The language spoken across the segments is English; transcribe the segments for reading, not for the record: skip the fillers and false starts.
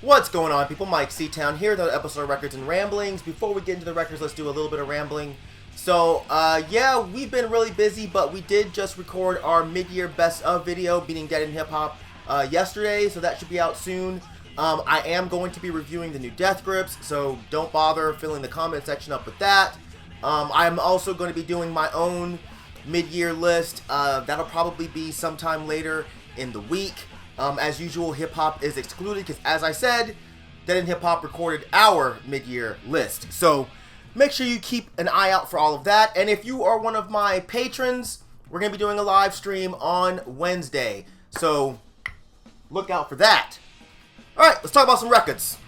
What's going on, people? Myke C-Town here, another episode of Records and Ramblings. Before we get into the records, let's do a little bit of rambling. So, yeah, we've been really busy, but we did just record our mid-year best of video, beating Dead in Hip Hop, yesterday, so that should be out soon. I am going to be reviewing the new Death Grips, so don't bother filling the comment section up with that. I'm also going to be doing my own mid-year list. That'll probably be sometime later in the week. As usual, hip-hop is excluded because, as I said, Dead in Hip Hop recorded our mid-year list. So make sure you keep an eye out for all of that. And if you are one of my patrons, we're going to be doing a live stream on Wednesday. So look out for that. Alright, let's talk about some records.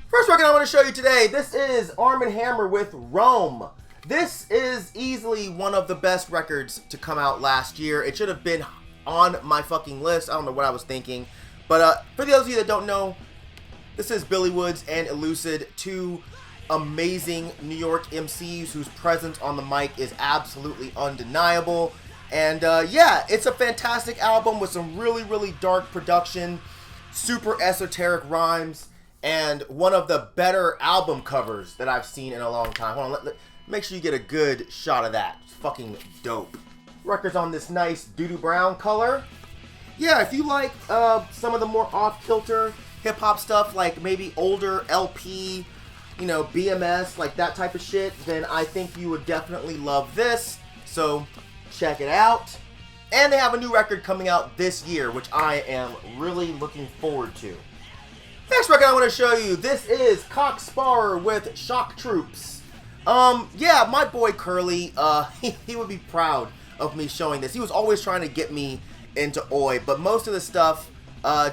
First record I want to show you today, this is Armand with Voemmr. This is easily one of the best records to come out last year. It should have been on my fucking list. I don't know what I was thinking. But for those of you that don't know, this is Billy Woods and Elucid, two amazing New York MCs whose presence on the mic is absolutely undeniable. And yeah, it's a fantastic album with some really dark production, super esoteric rhymes, and one of the better album covers that I've seen in a long time. Hold on, make sure you get a good shot of that. It's fucking dope. Record's on this nice doo-doo brown color. Yeah, if you like some of the more off-kilter hip-hop stuff, like maybe older LP, you know, BMS, like that type of shit, then I think you would definitely love this. So check it out. And they have a new record coming out this year, which I am really looking forward to. Next record I want to show you, this is Sparrer with Shock Troops. Yeah, my boy Curly, he would be proud of me showing this. He was always trying to get me into Oi, but most of the stuff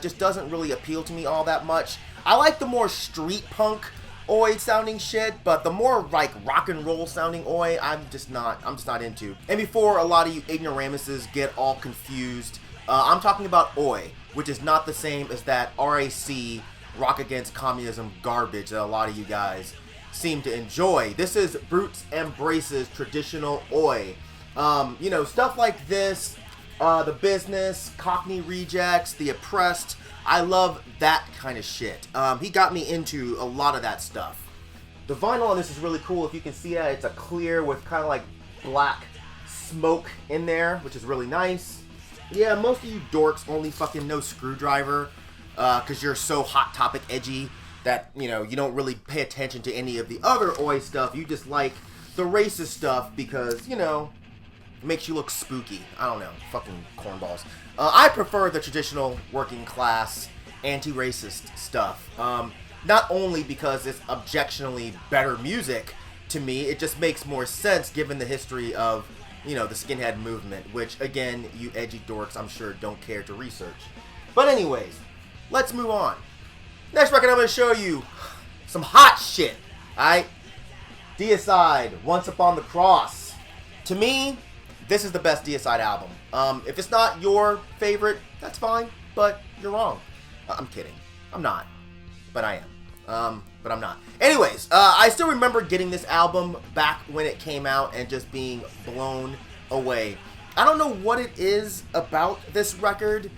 just doesn't really appeal to me all that much. I like the more street punk Oi sounding shit, but the more like rock and roll sounding Oi, I'm just not into. And before a lot of you ignoramuses get all confused, I'm talking about Oi, which is not the same as that RAC, Rock Against Communism garbage that a lot of you guys seem to enjoy. This is Brutes and Braces traditional Oi. You know, stuff like this, The Business, Cockney Rejects, The Oppressed. I love that kind of shit. He got me into a lot of that stuff. The vinyl on this is really cool. If you can see that, it's a clear with kind of like black smoke in there, which is really nice. Yeah, most of you dorks only fucking know Screwdriver, because you're so Hot Topic edgy that, you know, you don't really pay attention to any of the other Oi stuff. You just like the racist stuff because, you know, it makes you look spooky. I don't know. Fucking cornballs. I prefer the traditional working class anti-racist stuff. Not only because it's objectionably better music to me, it just makes more sense given the history of, you know, the skinhead movement, which, again, you edgy dorks, I'm sure, don't care to research. But anyways, let's move on. Next record I'm going to show you some hot shit, alright? Deicide, Once Upon the Cross. To me, this is the best Deicide album. If it's not your favorite, that's fine, but you're wrong. I'm kidding. I'm not. But I am. But I'm not. Anyways, I still remember getting this album back when it came out and just being blown away. I don't know what it is about this record.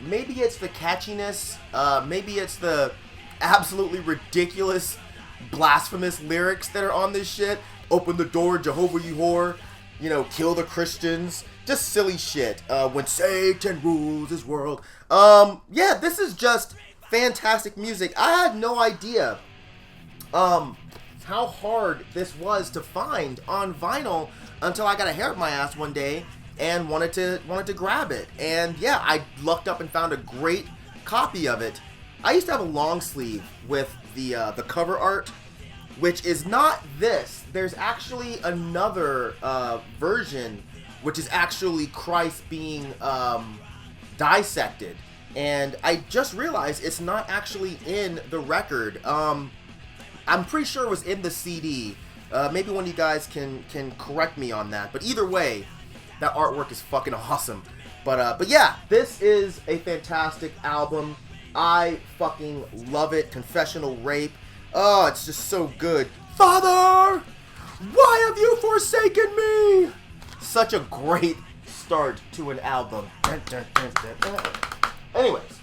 Maybe it's the catchiness. Maybe it's the absolutely ridiculous, blasphemous lyrics that are on this shit. Open the door, Jehovah you whore. You know, kill the Christians. Just silly shit. When Satan rules his world. Yeah, this is just fantastic music. I had no idea how hard this was to find on vinyl until I got a hair up my ass one day and wanted to grab it. And yeah, I lucked up and found a great copy of it. I used to have a long sleeve with the cover art, which is not this. There's actually another version, which is actually Christ being dissected. And I just realized it's not actually in the record. I'm pretty sure it was in the CD. Maybe one of you guys can correct me on that. But either way, that artwork is fucking awesome. But yeah, this is a fantastic album. I fucking love it. Confessional Rape. Oh, it's just so good. Father, why have you forsaken me? Such a great start to an album. Anyways,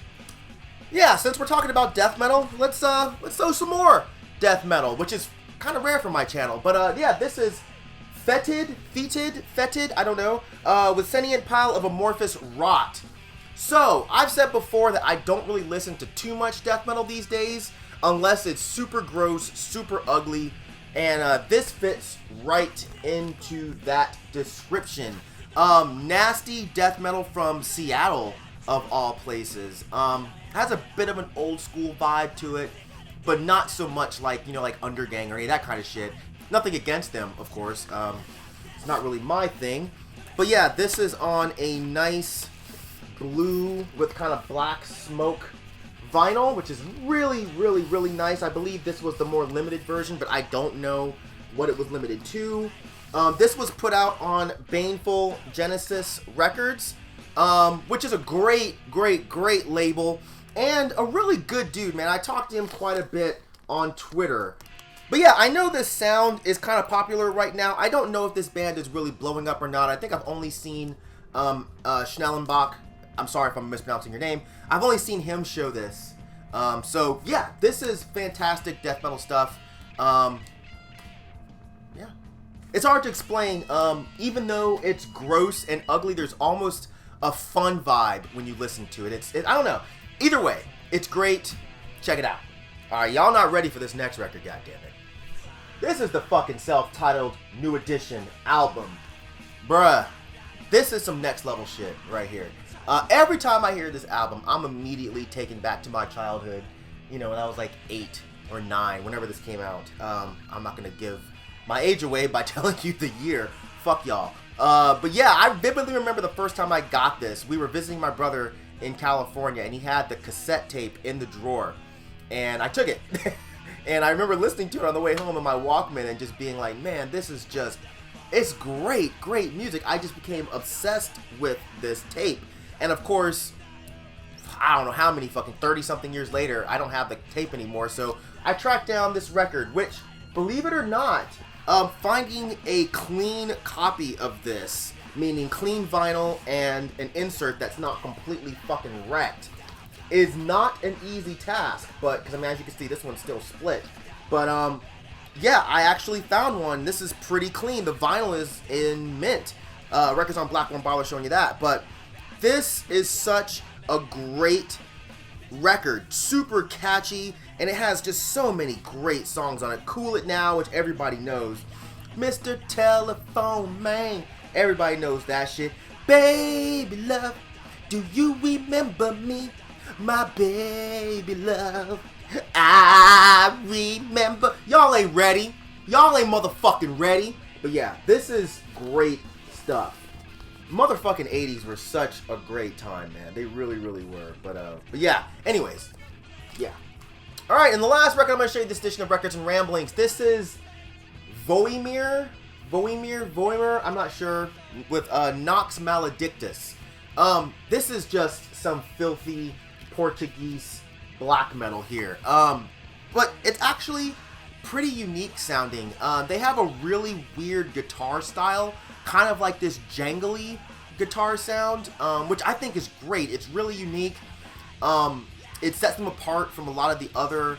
yeah, since we're talking about death metal, let's throw some more death metal, which is kind of rare for my channel. But yeah, this is Fetid, I don't know, with Sentient Pile of Amorphous Rot. So, I've said before that I don't really listen to too much death metal these days, unless it's super gross, super ugly, and this fits right into that description. Nasty death metal from Seattle, of all places. Has a bit of an old school vibe to it, but not so much like, you know, like Undergang or any of that kind of shit. Nothing against them, of course. It's not really my thing. But yeah, this is on a nice blue with kind of black smoke vinyl, which is really, really, really nice. I believe this was the more limited version, but I don't know what it was limited to. This was put out on Baneful Genesis Records, which is a great, great, great label, and a really good dude, man. I talked to him quite a bit on Twitter. But yeah, I know this sound is kind of popular right now. I don't know if this band is really blowing up or not. I think I've only seen Schnellenbach. I'm sorry if I'm mispronouncing your name. I've only seen him show this. So yeah, this is fantastic death metal stuff. Yeah. It's hard to explain. Even though it's gross and ugly, there's almost a fun vibe when you listen to it. I don't know. Either way, it's great. Check it out. Alright, y'all not ready for this next record, goddammit. This is the fucking self-titled New Edition album. Bruh, this is some next level shit right here. Every time I hear this album, I'm immediately taken back to my childhood. You know, when I was like 8 or 9, whenever this came out. I'm not gonna give my age away by telling you the year. Fuck y'all. But yeah, I vividly remember the first time I got this. We were visiting my brother in California, and he had the cassette tape in the drawer. And I took it. And I remember listening to it on the way home in my Walkman and just being like, man, this is just, it's great, great music. I just became obsessed with this tape. And of course, I don't know how many fucking 30-something years later, I don't have the tape anymore. So I tracked down this record, which, believe it or not, finding a clean copy of this, meaning clean vinyl and an insert that's not completely fucking wrecked, is not an easy task. But, because I mean, as you can see, this one's still split. But, yeah, I actually found one. This is pretty clean. The vinyl is in mint. Records on Black won't bother showing you that. But this is such a great record. Super catchy. And it has just so many great songs on it. Cool It Now, which everybody knows. Mr. Telephone Man. Everybody knows that shit. Baby love, do you remember me? My baby love, I remember. Y'all ain't ready. Y'all ain't motherfucking ready. But yeah, this is great stuff. Motherfucking 80s were such a great time, man. They really, really were. But yeah, anyways. Yeah. Alright, and the last record I'm going to show you this edition of Records and Ramblings. This is Voemmr, I'm not sure, with Nox Maledictus. This is just some filthy Portuguese black metal here. But it's actually pretty unique sounding. They have a really weird guitar style, kind of like this jangly guitar sound, which I think is great. It's really unique. It sets them apart from a lot of the other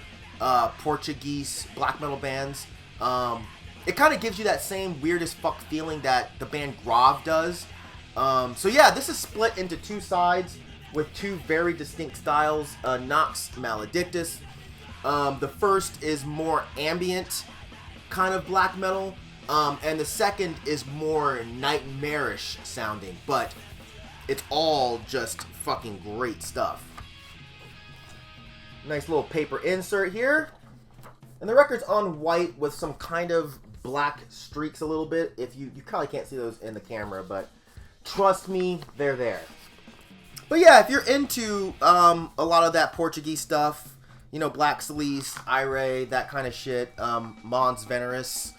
Portuguese black metal bands. It kind of gives you that same weird as fuck feeling that the band Grave does. So yeah, this is split into two sides with two very distinct styles. Nox Maledictus. The first is more ambient kind of black metal, and the second is more nightmarish sounding, but it's all just fucking great stuff. Nice little paper insert here. And the record's on white with some kind of black streaks a little bit. If you probably can't see those in the camera, but trust me, they're there. But yeah, if you're into a lot of that Portuguese stuff, you know, Black Celice, Ire, that kind of shit, Mons Veneris,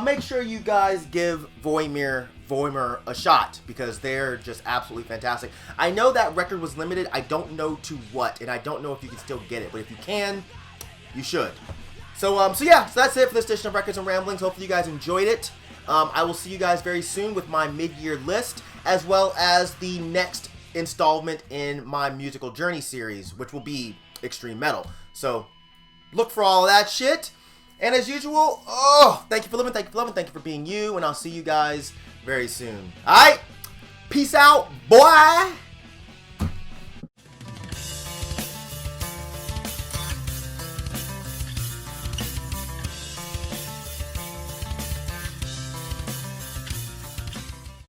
make sure you guys give Voemmr a shot, because they're just absolutely fantastic. I know that record was limited. I don't know to what, and I don't know if you can still get it, but if you can, you should. So yeah, so that's it for this edition of Records and Ramblings. Hopefully you guys enjoyed it. I will see you guys very soon with my mid-year list, as well as the next installment in my musical journey series, which will be extreme metal. So look for all of that shit. And as usual, thank you for living, thank you for loving, thank you for being you, and I'll see you guys very soon. Alright? Peace out, boy!